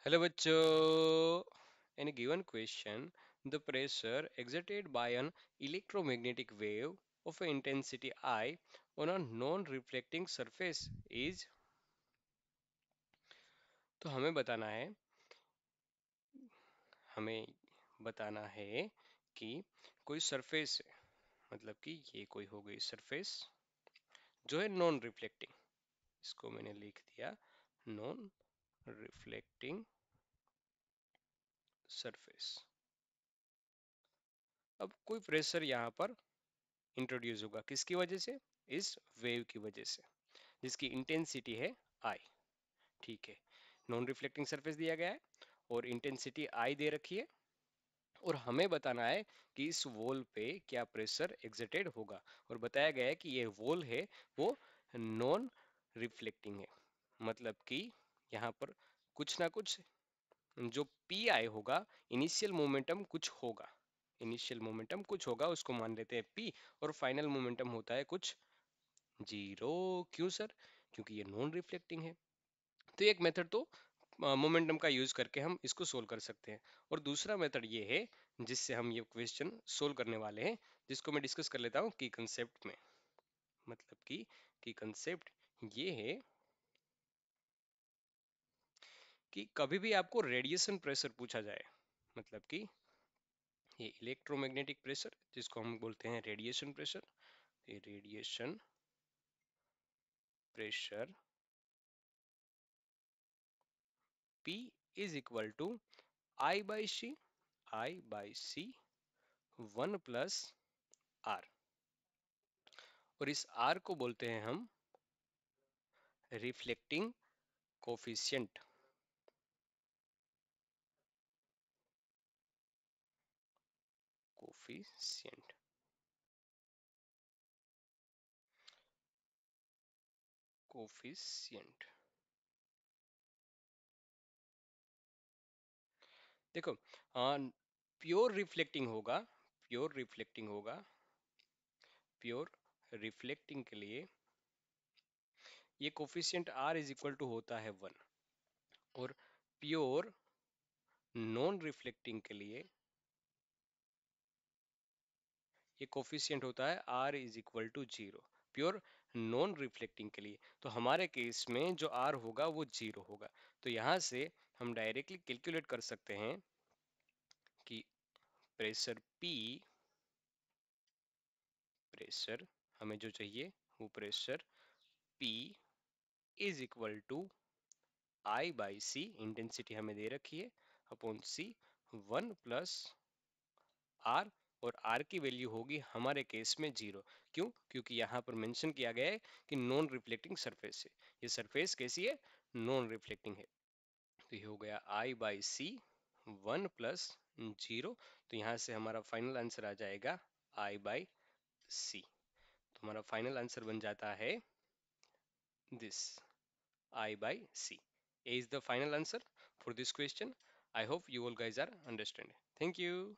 Hello बच्चों. In a given question, the pressure exerted by an electromagnetic wave of an intensity I on a non-reflecting surface is. तो हमें बताना है कि कोई सरफेस है, मतलब कि ये कोई हो गई सरफेस जो है नॉन रिफ्लेक्टिंग. इसको मैंने लिख दिया नॉन रिफ्लेक्टिंग सरफेस. अब कोई प्रेशर यहाँ पर इंट्रोड्यूस होगा किसकी वजह से? इस वेव की वजह से, जिसकी इंटेंसिटी है आई. ठीक है, नॉन रिफ्लेक्टिंग सरफेस दिया गया है और इंटेंसिटी आई दे रखी है, और हमें बताना है कि इस वॉल पे क्या प्रेशर एग्जर्टेड होगा. और बताया गया है कि ये वॉल है वो नॉन रिफ्लेक्टिंग है, मतलब कि यहाँ पर कुछ ना कुछ जो पी आई होगा, इनिशियल मोमेंटम कुछ होगा. इनिशियल मोमेंटम कुछ होगा, उसको मान लेते हैं पी, और फाइनल मोमेंटम होता है कुछ जीरो. क्यों सर? क्योंकि ये नॉन रिफ्लेक्टिंग है. तो एक मेथड तो मोमेंटम का यूज करके हम इसको सोल्व कर सकते हैं, और दूसरा मेथड ये है जिससे हम ये क्वेश्चन सोल्व करने वाले हैं, जिसको मैं डिस्कस कर लेता हूँ की कंसेप्ट में. मतलब कि कंसेप्ट ये है कि कभी भी आपको रेडिएशन प्रेशर पूछा जाए, मतलब कि ये इलेक्ट्रोमैग्नेटिक प्रेशर जिसको हम बोलते हैं रेडिएशन प्रेशर, ये radiation pressure P is equal to I by c, I by c 1 plus R, और इस R को बोलते हैं हम रिफ्लेक्टिंग कोफिशिएंट. कोफिशिएंट कोफिशिएंट देखो, प्योर रिफ्लेक्टिंग होगा, प्योर रिफ्लेक्टिंग होगा, प्योर रिफ्लेक्टिंग के लिए ये coefficient R is equal to होता है 1, और प्योर नॉन रिफ्लेक्टिंग के लिए ये कोफिशिएंट होता है R is equal to 0. Pure non reflecting के लिए, तो हमारे केस में जो R होगा वो 0 होगा. तो यहाँ से हम डायरेक्टली कैलकुलेट कर सकते हैं कि प्रेशर P, प्रेशर हमें जो चाहिए वो pressure P is equal to I by c, intensity हमें दे रखी है, अपॉन C 1 प्लस R, और R की वैल्यू होगी हमारे केस में 0. क्यों? क्योंकि यहाँ पर मेंशन किया गया है कि नॉन रिफ्लेक्टिंग सरफेस है. ये सरफेस कैसी है? नॉन रिफ्लेक्टिंग है. तो ये हो गया I बाई सी 1 प्लस 0. तो यहाँ से हमारा फाइनल आंसर आ जाएगा I बाई सी. तो हमारा फाइनल आंसर बन जाता है this, I by C. A is the final answer for this question. I hope you all guys are understanding. Thank you.